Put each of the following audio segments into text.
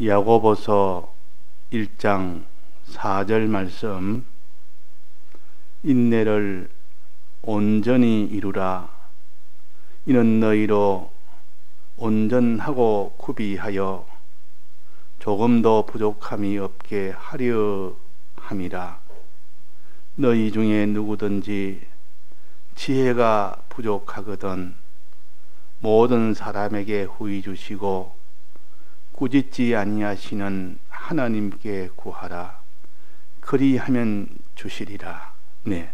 야고보서 1장 4절 말씀, 인내를 온전히 이루라. 이는 너희로 온전하고 구비하여 조금도 부족함이 없게 하려 함이라. 너희 중에 누구든지 지혜가 부족하거든 모든 사람에게 후히 주시고 꾸짖지 아니하시는 하나님께 구하라. 그리하면 주시리라. 네.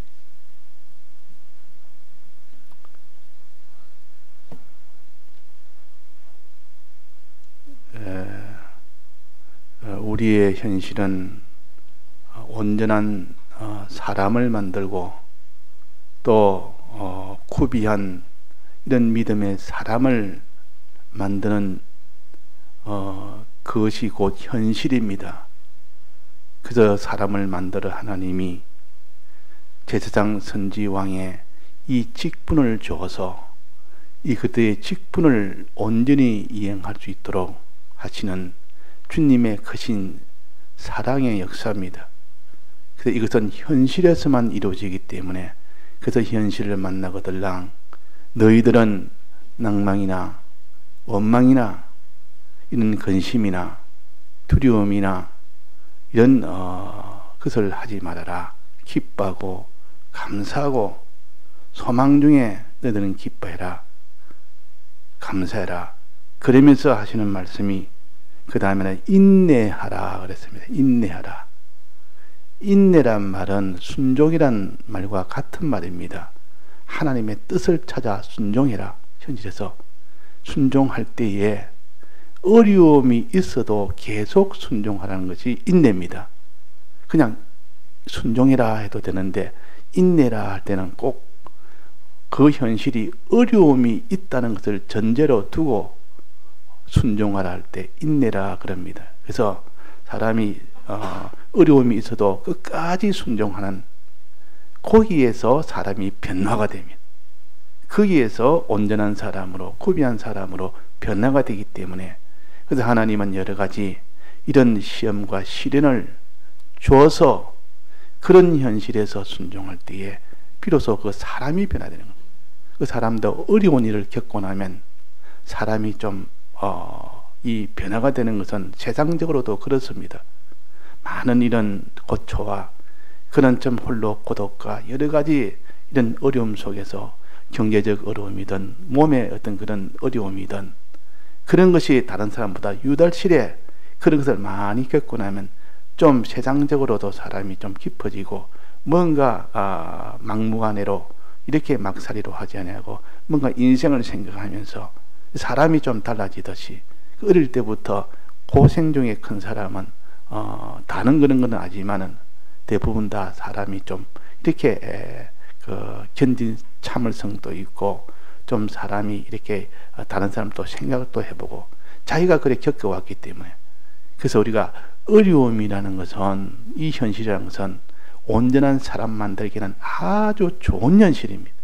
우리의 현실은 온전한 사람을 만들고 또 구비한 이런 믿음의 사람을 만드는 그것이 곧 현실입니다. 그저 사람을 만들어 하나님이 제사장 선지왕의 이 직분을 주어서 이 그들의 직분을 온전히 이행할 수 있도록 하시는 주님의 크신 사랑의 역사입니다. 그래서 이것은 현실에서만 이루어지기 때문에 그래서 현실을 만나거들랑 너희들은 낭망이나 원망이나 이런 근심이나 두려움이나 이런 것을 하지 말아라. 기뻐하고 감사하고 소망 중에 너희들은 기뻐해라. 감사해라. 그러면서 하시는 말씀이 그 다음에는 인내하라 그랬습니다. 인내하라. 인내란 말은 순종이란 말과 같은 말입니다. 하나님의 뜻을 찾아 순종해라. 현실에서 순종할 때에 어려움이 있어도 계속 순종하라는 것이 인내입니다. 그냥 순종해라 해도 되는데 인내라 할 때는 꼭 그 현실이 어려움이 있다는 것을 전제로 두고 순종하라 할 때 인내라 그럽니다. 그래서 사람이 어려움이 있어도 끝까지 순종하는 거기에서 사람이 변화가 됩니다. 거기에서 온전한 사람으로 구비한 사람으로 변화가 되기 때문에 그래서 하나님은 여러 가지 이런 시험과 시련을 줘서 그런 현실에서 순종할 때에 비로소 그 사람이 변화되는 겁니다. 그 사람도 어려운 일을 겪고 나면 사람이 좀 이 변화가 되는 것은 세상적으로도 그렇습니다. 많은 이런 고초와 그런 좀 홀로 고독과 여러 가지 이런 어려움 속에서 경제적 어려움이든 몸의 어떤 그런 어려움이든 그런 것이 다른 사람보다 유달실에 그런 것을 많이 겪고 나면 좀 세상적으로도 사람이 좀 깊어지고 뭔가 막무가내로 이렇게 막살이로 하지 않고 뭔가 인생을 생각하면서 사람이 좀 달라지듯이 어릴 때부터 고생 중에 큰 사람은 다른 그런 건 아니지만은 대부분 다 사람이 좀 이렇게 견딘 참을성도 있고 좀 사람이 이렇게 다른 사람도 생각도 해보고 자기가 그래 겪어왔기 때문에 그래서 우리가 어려움이라는 것은 이 현실이라는 것은 온전한 사람 만들기는 아주 좋은 현실입니다.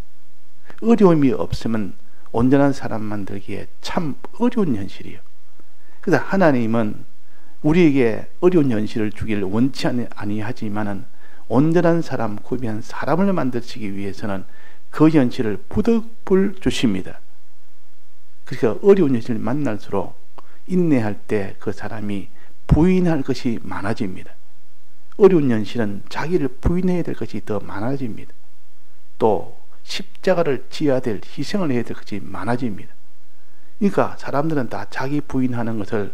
어려움이 없으면 온전한 사람 만들기에 참 어려운 현실이에요. 그래서 하나님은 우리에게 어려운 현실을 주기를 원치 아니하지만은 온전한 사람, 구비한 사람을 만드시기 위해서는 그 현실을 부득불 주십니다. 그러니까 어려운 현실을 만날수록 인내할 때 그 사람이 부인할 것이 많아집니다. 어려운 현실은 자기를 부인해야 될 것이 더 많아집니다. 또 십자가를 지어야 될 희생을 해야 될 것이 많아집니다. 그러니까 사람들은 다 자기 부인하는 것을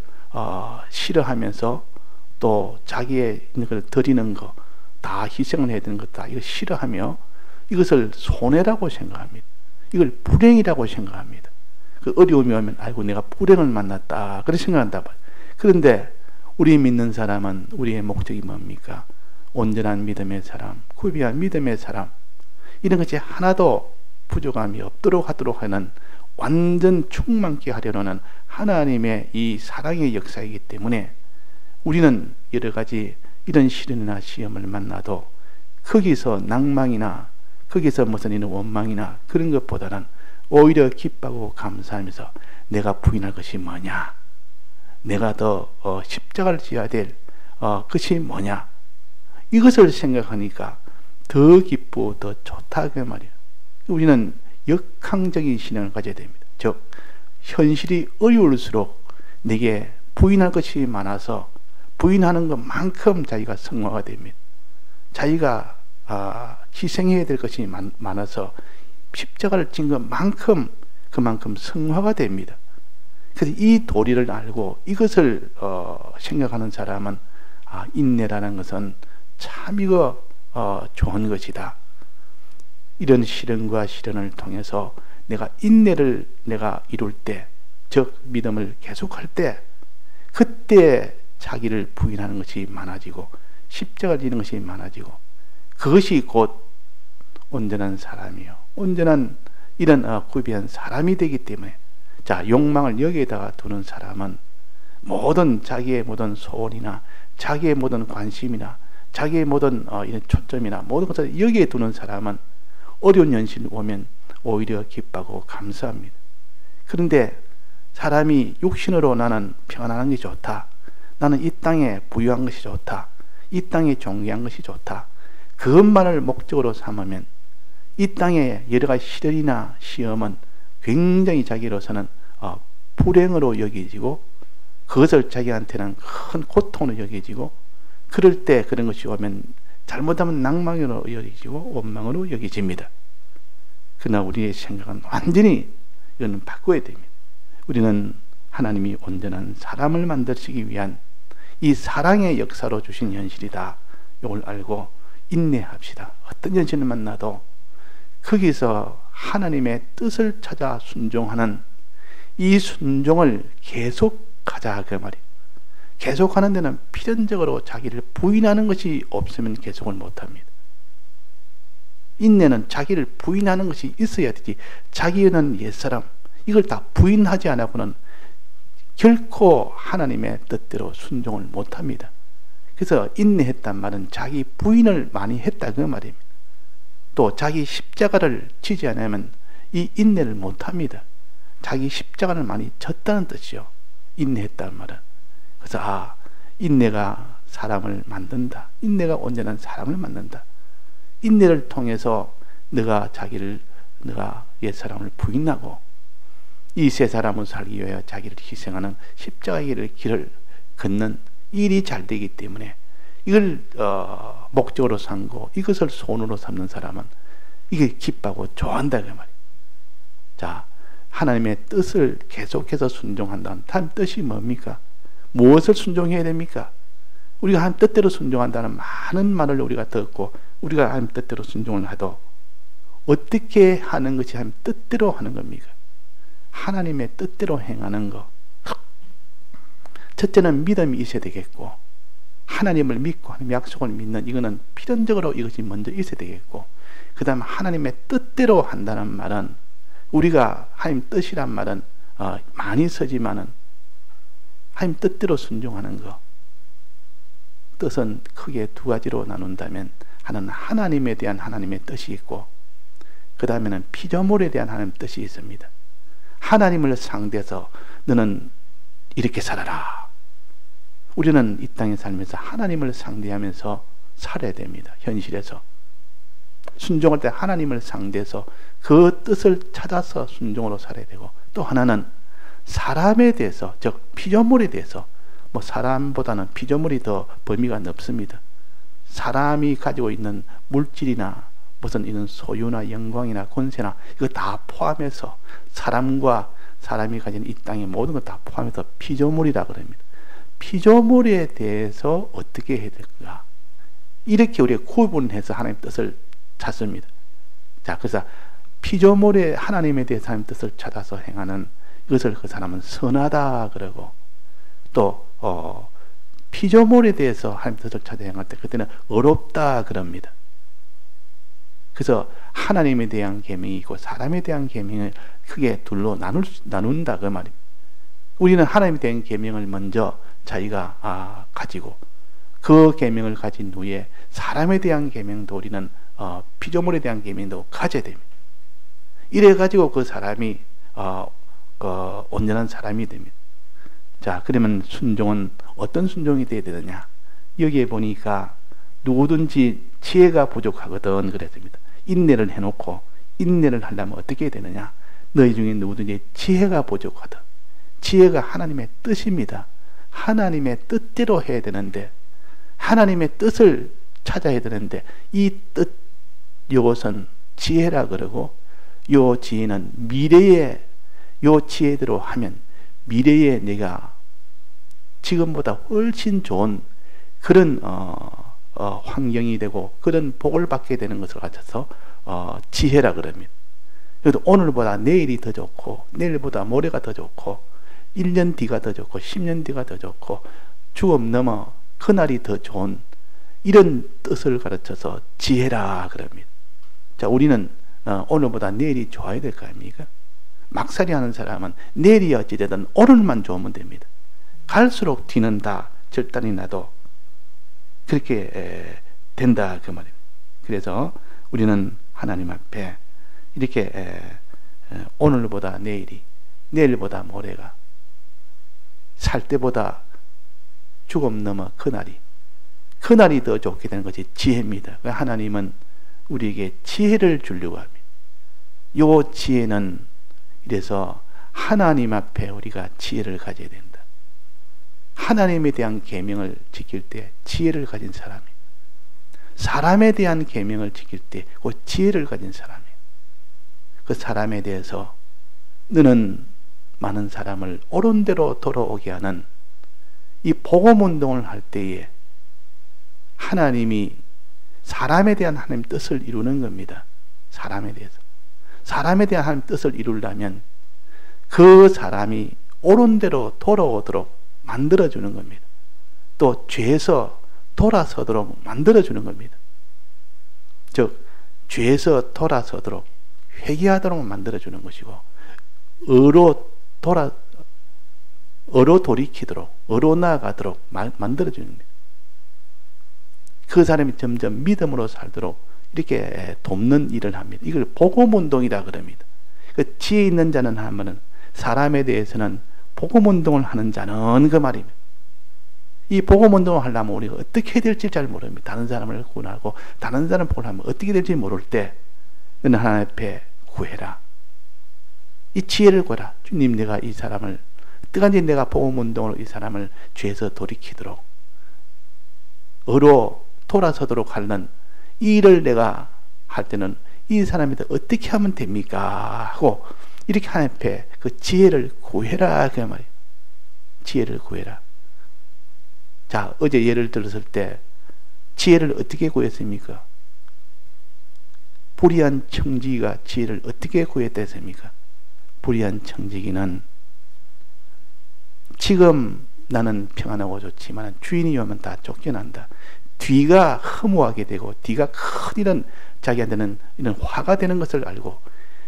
싫어하면서 또 자기의 있는 걸 드리는 거 다 희생을 해야 되는 것 다 이거 싫어하며 이것을 손해라고 생각합니다. 이걸 불행이라고 생각합니다. 그 어려움이 오면 아이고 내가 불행을 만났다 그렇게 생각한다. 그런데 우리 믿는 사람은 우리의 목적이 뭡니까? 온전한 믿음의 사람, 구비한 믿음의 사람 이런 것이 하나도 부족함이 없도록 하도록 하는 완전 충만케 하려는 하나님의 이 사랑의 역사이기 때문에 우리는 여러 가지 이런 시련이나 시험을 만나도 거기서 낭망이나 거기서 무슨 이런 원망이나 그런 것보다는 오히려 기뻐하고 감사하면서 내가 부인할 것이 뭐냐? 내가 더 십자가를 지어야 될 것이 뭐냐, 이것을 생각하니까 더 기쁘고 더 좋다 그 말이에요. 우리는 역항적인 신앙을 가져야 됩니다. 즉 현실이 어려울수록 내게 부인할 것이 많아서 부인하는 것만큼 자기가 성화가 됩니다. 자기가 희생해야 될 것이 많아서 십자가를 진 것만큼 그만큼 성화가 됩니다. 그래서 이 도리를 알고 이것을 생각하는 사람은 인내라는 것은 참 이거 좋은 것이다. 이런 시련과 시련을 통해서 내가 인내를 내가 이룰 때, 즉 믿음을 계속할 때, 그때 자기를 부인하는 것이 많아지고 십자가를 지는 것이 많아지고, 그것이 곧 온전한 사람이요, 온전한 이런 구비한 사람이 되기 때문에, 자, 욕망을 여기에다가 두는 사람은 모든 자기의 모든 소원이나 자기의 모든 관심이나 자기의 모든 이런 초점이나 모든 것을 여기에 두는 사람은 어려운 현실이 오면 오히려 기뻐하고 감사합니다. 그런데 사람이 육신으로 나는 평안한 것이 좋다, 나는 이 땅에 부유한 것이 좋다, 이 땅에 존귀한 것이 좋다, 그것만을 목적으로 삼으면 이 땅에 여러 가지 시련이나 시험은 굉장히 자기로서는 불행으로 여겨지고, 그것을 자기한테는 큰 고통으로 여겨지고, 그럴 때 그런 것이 오면 잘못하면 낭망으로 여겨지고 원망으로 여겨집니다. 그러나 우리의 생각은 완전히 이거는 바꿔야 됩니다. 우리는 하나님이 온전한 사람을 만드시기 위한 이 사랑의 역사로 주신 현실이다, 이걸 알고 인내합시다. 어떤 현실을 만나도 거기서 하나님의 뜻을 찾아 순종하는 이 순종을 계속 가자 그 말이에요. 계속하는 데는 필연적으로 자기를 부인하는 것이 없으면 계속을 못합니다. 인내는 자기를 부인하는 것이 있어야 되지, 자기는 옛사람 이걸 다 부인하지 않고는 결코 하나님의 뜻대로 순종을 못합니다. 그래서 인내했단 말은 자기 부인을 많이 했다 그 말입니다. 또 자기 십자가를 지지 않으면 이 인내를 못합니다. 자기 십자가를 많이 졌다는 뜻이요, 인내했다는 말은. 그래서 인내가 사람을 만든다, 인내가 온전한 사람을 만든다. 인내를 통해서 내가 옛사람을 부인하고 이 새 사람을 살기 위하여 자기를 희생하는 십자가의 길을 걷는 일이 잘 되기 때문에 이걸 목적으로 삼고 이것을 손으로 삼는 사람은 이게 기뻐하고 좋아한다 그 말이에요. 자, 하나님의 뜻을 계속해서 순종한다는 다른 뜻이 뭡니까? 무엇을 순종해야 됩니까? 우리가 하나님 뜻대로 순종한다는 많은 말을 우리가 듣고 우리가 하나님 뜻대로 순종을 해도 어떻게 하는 것이 하나님 뜻대로 하는 겁니까? 하나님의 뜻대로 행하는 것. 첫째는 믿음이 있어야 되겠고, 하나님을 믿고 하나님 약속을 믿는 이거는 필연적으로 이것이 먼저 있어야 되겠고, 그 다음 하나님의 뜻대로 한다는 말은, 우리가 하나님 뜻이란 말은 많이 쓰지만은 하나님 뜻대로 순종하는 것, 뜻은 크게 두 가지로 나눈다면 하나는 하나님에 대한 하나님의 뜻이 있고, 그 다음에는 피조물에 대한 하나님의 뜻이 있습니다. 하나님을 상대해서 너는 이렇게 살아라. 우리는 이 땅에 살면서 하나님을 상대하면서 살아야 됩니다. 현실에서 순종할 때 하나님을 상대해서 그 뜻을 찾아서 순종으로 살아야 되고, 또 하나는 사람에 대해서, 즉 피조물에 대해서, 사람보다는 피조물이 더 범위가 넓습니다. 사람이 가지고 있는 물질이나 무슨 이런 소유나 영광이나 권세나 이거 다 포함해서 사람과 사람이 가진 이 땅의 모든 것 다 포함해서 피조물이라 그럽니다. 피조물에 대해서 어떻게 해야 될까? 이렇게 우리가 구분해서 하나님의 뜻을 찾습니다. 자, 그래서 피조물의 하나님에 대해서 하나님의 뜻을 찾아서 행하는 이것을 그 사람은 선하다 그러고, 또 피조물에 대해서 하나님의 뜻을 찾아 행할 때 그때는 어렵다 그럽니다. 그래서 하나님에 대한 계명이 있고 사람에 대한 계명을 크게 둘로 나눈다 그 말입니다. 우리는 하나님에 대한 계명을 먼저 자기가 가지고 그 계명을 가진 후에 사람에 대한 계명도 우리는 피조물에 대한 계명도 가져야 됩니다. 이래 가지고 그 사람이 온전한 사람이 됩니다. 자, 그러면 순종은 어떤 순종이 돼야 되느냐? 여기에 보니까 누구든지 지혜가 부족하거든 그랬습니다. 인내를 해놓고 인내를 하려면 어떻게 해야 되느냐? 너희 중에 누구든지 지혜가 부족하든. 지혜가 하나님의 뜻입니다. 하나님의 뜻대로 해야 되는데, 하나님의 뜻을 찾아야 되는데, 이 뜻, 이것은 지혜라 그러고, 요 지혜는 미래에, 요 지혜대로 하면 미래에 내가 지금보다 훨씬 좋은 그런 환경이 되고 그런 복을 받게 되는 것을 가져서 지혜라 그럽니다. 그래도 오늘보다 내일이 더 좋고 내일보다 모레가 더 좋고 1년 뒤가 더 좋고 10년 뒤가 더 좋고 죽음 넘어 그날이 더 좋은 이런 뜻을 가르쳐서 지혜라 그럽니다. 자, 우리는 오늘보다 내일이 좋아야 될 거 아닙니까? 막살이 하는 사람은 내일이 어찌되든 오늘만 좋으면 됩니다. 갈수록 뒤는 다 절단이 나도 그렇게 된다 그 말입니다. 그래서 우리는 하나님 앞에 이렇게 오늘보다 내일이, 내일보다 모레가, 살 때보다 죽음 넘어 그날이 더 좋게 되는 것이 지혜입니다. 하나님은 우리에게 지혜를 주려고 합니다. 요 지혜는 이래서 하나님 앞에 우리가 지혜를 가져야 된다. 하나님에 대한 계명을 지킬 때 지혜를 가진 사람이, 사람에 대한 계명을 지킬 때 그 지혜를 가진 사람이, 그 사람에 대해서 너는 많은 사람을 옳은 대로 돌아오게 하는 이 복음 운동을 할 때에 하나님이 사람에 대한 하나님 뜻을 이루는 겁니다. 사람에 대해서. 사람에 대한 하나님 뜻을 이루려면 그 사람이 옳은 대로 돌아오도록 만들어주는 겁니다. 또 죄에서 돌아서도록 만들어주는 겁니다. 즉 죄에서 돌아서도록 회개하도록 만들어주는 것이고 의로 돌이키도록 의로 나아가도록 만들어주는 겁니다. 그 사람이 점점 믿음으로 살도록 이렇게 돕는 일을 합니다. 이걸 복음운동이라 그럽니다. 그 지혜 있는 자는 하면은 사람에 대해서는 복음운동을 하는 자는 그 말입니다. 이 복음운동을 하려면 우리가 어떻게 해야 될지 잘 모릅니다. 다른 사람을 구원하고 다른 사람을 복음하면 어떻게 될지 모를 때 너는 하나님 앞에 구해라. 이 지혜를 구해라. 주님, 내가 이 사람을 어떡하든지 내가 복음운동으로 이 사람을 죄에서 돌이키도록 의로 돌아서도록 하는 이 일을 내가 할 때는 이 사람이 어떻게 하면 됩니까? 하고 이렇게 하나님 앞에 그 지혜를 구해라 그 말이에요. 지혜를 구해라. 자, 어제 예를 들었을 때 지혜를 어떻게 구했습니까? 불의한 청지기가 지혜를 어떻게 구했다 했습니까? 불의한 청지기는 지금 나는 평안하고 좋지만 주인이 오면 다 쫓겨난다. 뒤가 허무하게 되고 뒤가 큰 이런 자기한테는 이런 화가 되는 것을 알고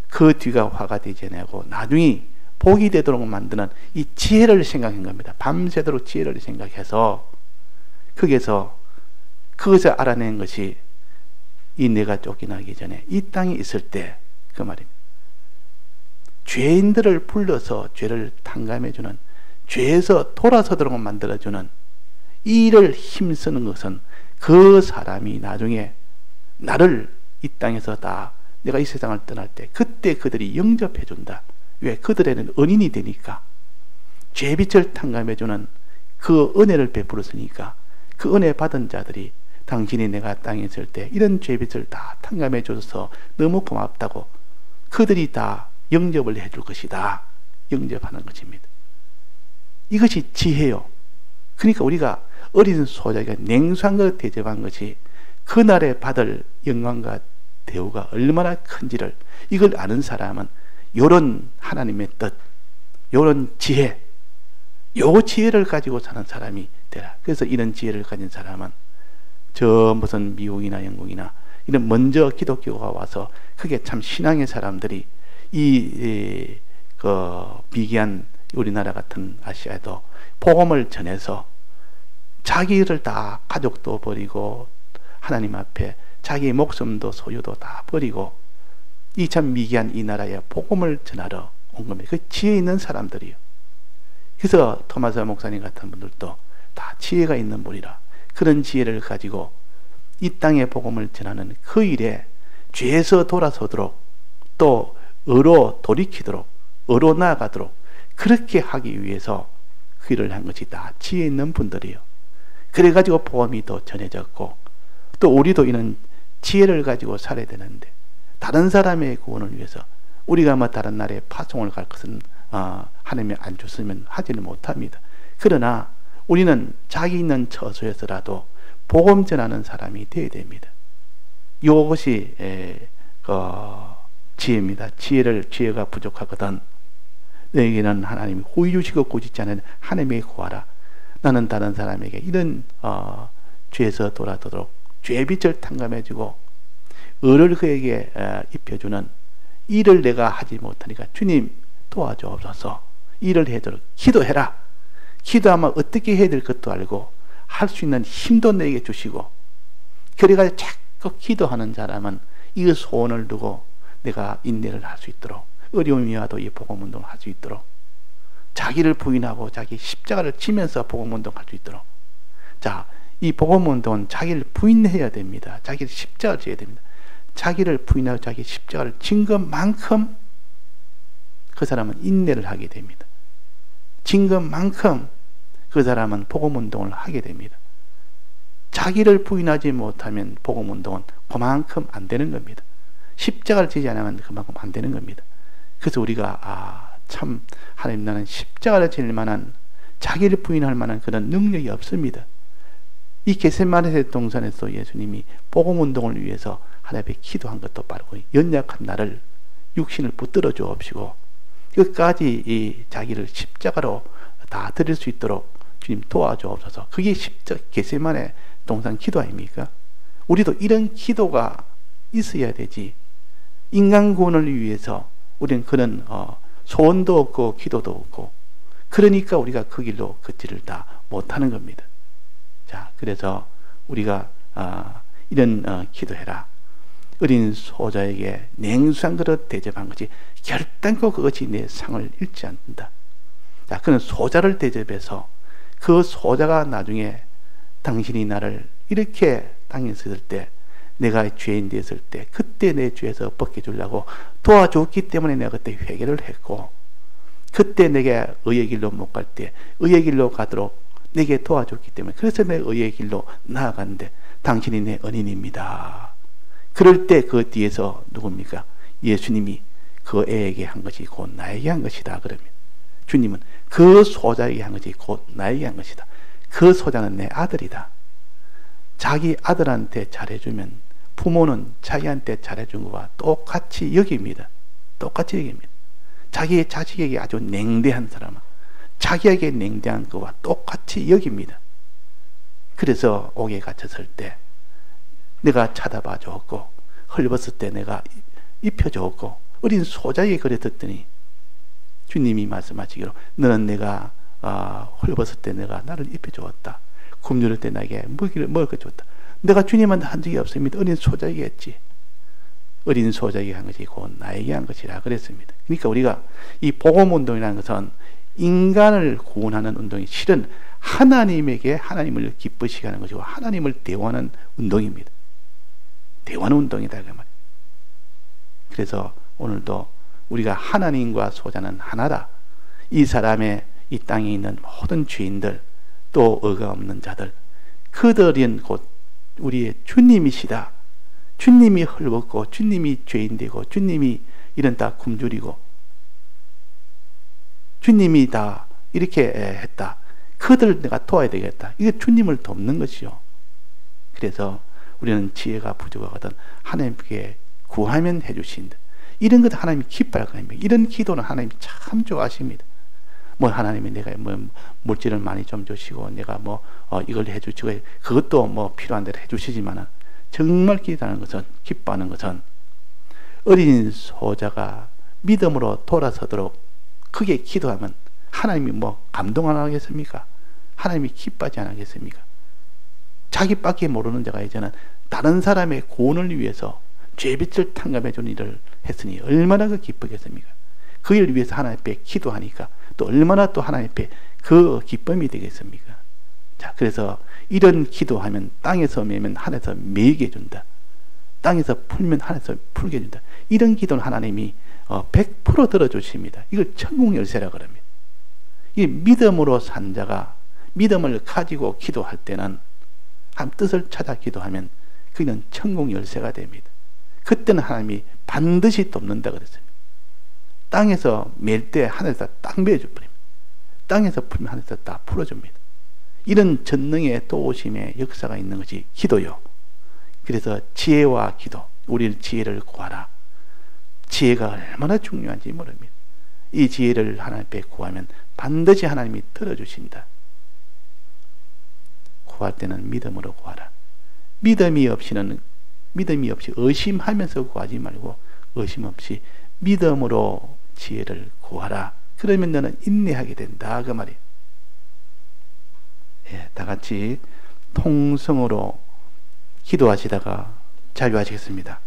그 뒤가 화가 되지 않고 나중에 복이 되도록 만드는 이 지혜를 생각한 겁니다. 밤새도록 지혜를 생각해서 거기에서 그것을 알아낸 것이 이 내가 쫓겨나기 전에 이 땅에 있을 때 그 말입니다. 죄인들을 불러서 죄를 탕감해주는 죄에서 돌아서도록 만들어주는 이 일을 힘쓰는 것은 그 사람이 나중에 나를 이 땅에서 다 내가 이 세상을 떠날 때 그때 그들이 영접해 준다. 왜? 그들에는 은인이 되니까 죄빛을 탕감해주는 그 은혜를 베풀었으니까 그 은혜 받은 자들이 당신이 내가 땅에 있을 때 이런 죄빛을 다 탕감해 줘서 너무 고맙다고 그들이 다 영접을 해줄 것이다. 영접하는 것입니다. 이것이 지혜요. 그러니까 우리가 어린 소자가 냉수한 것 대접한 것이 그날에 받을 영광과 대우가 얼마나 큰지를 이걸 아는 사람은 요런 하나님의 뜻, 요런 지혜, 요 지혜를 가지고 사는 사람이 되라. 그래서 이런 지혜를 가진 사람은 저 무슨 미국이나 영국이나 이런 먼저 기독교가 와서 그게 참 신앙의 사람들이 그 미개한 우리나라 같은 아시아에도 복음을 전해서 자기를 다 가족도 버리고 하나님 앞에 자기의 목숨도 소유도 다 버리고 이 참 미개한 이 나라에 복음을 전하러 온 겁니다. 그 지혜 있는 사람들이요. 그래서 토마스 목사님 같은 분들도 다 지혜가 있는 분이라 그런 지혜를 가지고 이 땅의 복음을 전하는 그 일에 죄에서 돌아서도록 또 의로 돌이키도록 의로 나아가도록 그렇게 하기 위해서 그 일을 한 것이 다 지혜 있는 분들이에요. 그래가지고 복음이 더 전해졌고 또 우리도 이런 지혜를 가지고 살아야 되는데 다른 사람의 구원을 위해서 우리가 뭐 다른 나라에 파송을 갈 것은 하나님이 안 줬으면 하지는 못합니다. 그러나 우리는 자기 있는 처소에서라도 복음 전하는 사람이 되어야 됩니다. 이것이 지혜입니다. 지혜가 부족하거든 너에게는 하나님이 호의 주시고 꾸짖지 않은 하나님의 구하라. 나는 다른 사람에게 이런 죄에서 돌아도록 죄의 빛을 탕감해주고 의를 그에게 입혀주는 일을 내가 하지 못하니까 주님 도와주옵소서. 일을 해도록 기도해라. 기도하면 어떻게 해야 될 것도 알고 할 수 있는 힘도 내게 주시고 그래가지고 자꾸 기도하는 사람은 이 소원을 두고 내가 인내를 할 수 있도록 어려움이 와도 이 복음운동을 할 수 있도록 자기를 부인하고 자기 십자가를 지면서 복음운동을 할 수 있도록 자, 이 복음운동은 자기를 부인해야 됩니다. 자기를 십자가를 져야 됩니다. 자기를 부인하고 자기 십자가를 진 것만큼 그 사람은 인내를 하게 됩니다. 진 것만큼 그 사람은 복음운동을 하게 됩니다. 자기를 부인하지 못하면 복음운동은 그만큼 안 되는 겁니다. 십자가를 지지 않으면 그만큼 안 되는 겁니다. 그래서 우리가 참 하나님 나는 십자가를 질 만한 자기를 부인할 만한 그런 능력이 없습니다. 이 겟세마네 동산에서 예수님이 복음운동을 위해서 하나님 앞에 기도한 것도 빠르고 연약한 나를 육신을 붙들어 주옵시고 끝까지 이 자기를 십자가로 다 드릴 수 있도록 주님 도와주옵소서. 그게 겟세마네 동산 기도 아닙니까? 우리도 이런 기도가 있어야 되지. 인간 구원을 위해서 우리는 그런 소원도 없고 기도도 없고 그러니까 우리가 그 길로 걷지를 다 못하는 겁니다. 자, 그래서 우리가 이런 기도해라. 어린 소자에게 냉수한 그릇 대접한 것이 결단코 그것이 내 상을 잃지 않는다. 자, 그는 소자를 대접해서 그 소자가 나중에 당신이 나를 이렇게 땅에 있을 때 내가 죄인 되었을 때 그때 내 죄에서 벗겨주려고 도와줬기 때문에 내가 그때 회개를 했고 그때 내게 의의 길로 못 갈 때 의의 길로 가도록 내게 도와줬기 때문에 그래서 내 의의 길로 나아갔는데 당신이 내 은인입니다. 그럴 때 그 뒤에서 누굽니까? 예수님이 그 애에게 한 것이 곧 나에게 한 것이다 그럽니다. 주님은 그 소자에게 한 것이 곧 나에게 한 것이다. 그 소자는 내 아들이다. 자기 아들한테 잘해주면 부모는 자기한테 잘해준 것과 똑같이 여깁니다. 똑같이 여깁니다. 자기의 자식에게 아주 냉대한 사람은 자기에게 냉대한 것과 똑같이 여깁니다. 그래서 옥에 갇혔을 때 내가 찾아봐 줬고 헐벗을 때 내가 입혀줬고 어린 소자에게 그래 듣더니 주님이 말씀하시기로 너는 내가 헐벗을 때 내가 나를 입혀주었다. 굶주릴 때 나에게 먹이를 먹을 것 줬다. 내가 주님한테 한 적이 없습니다. 어린 소자에게 했지. 어린 소자에게 한 것이 곧 나에게 한 것이라 그랬습니다. 그러니까 우리가 이 복음운동이라는 것은 인간을 구원하는 운동이 실은 하나님에게 하나님을 기쁘시게 하는 것이고 하나님을 대화하는 운동입니다. 대화하는 운동이다 그 말이에요. 그래서 오늘도 우리가 하나님과 소자는 하나다. 이 사람의 이 땅에 있는 모든 죄인들 또 의가 없는 자들 그들은 곧 우리의 주님이시다. 주님이 헐벗고 주님이 죄인되고 주님이 이런 다 굶주리고 주님이 다 이렇게 했다. 그들을 내가 도와야 되겠다. 이게 주님을 돕는 것이요. 그래서 우리는 지혜가 부족하거든 하나님께 구하면 해주신다. 이런 것 하나님이 기뻐할 겁니다. 이런 기도는 하나님이 참 좋아하십니다. 뭐 하나님이 내가 뭐 물질을 많이 좀 주시고 내가 뭐 이걸 해주시고 그것도 뭐 필요한 대로 해주시지만은 정말 기도하는 것은 기뻐하는 것은 어린 소자가 믿음으로 돌아서도록 크게 기도하면 하나님이 뭐 감동 안 하겠습니까? 하나님이 기뻐하지 않겠습니까? 자기밖에 모르는 자가 이제는 다른 사람의 구원을 위해서 죄빛을 탕감해 주는 일을 했으니 얼마나 그 기쁘겠습니까? 그 일을 위해서 하나님 앞에 기도하니까 또 얼마나 또 하나님 앞에 그 기쁨이 되겠습니까? 자, 그래서 이런 기도하면 땅에서 매면 하늘에서 매게 해준다. 땅에서 풀면 하늘에서 풀게 해준다. 이런 기도는 하나님이 100% 들어주십니다. 이걸 천국 열쇠라고 합니다. 이 믿음으로 산 자가 믿음을 가지고 기도할 때는 한 뜻을 찾아 기도하면 그는 천국 열쇠가 됩니다. 그때는 하나님이 반드시 돕는다 그랬습니다. 땅에서 맬 때 하늘에서 딱 매어줍니다. 땅에서 풀면 하늘에서 딱 풀어줍니다. 이런 전능의 도우심의 역사가 있는 것이 기도요. 그래서 지혜와 기도, 우리는 지혜를 구하라. 지혜가 얼마나 중요한지 모릅니다. 이 지혜를 하나님 앞에 구하면 반드시 하나님이 들어주신다. 구할 때는 믿음으로 구하라. 믿음이 없이 의심하면서 구하지 말고 의심 없이 믿음으로 지혜를 구하라. 그러면 너는 인내하게 된다 그 말이에요. 예, 다 같이 통성으로 기도하시다가 자유하시겠습니다.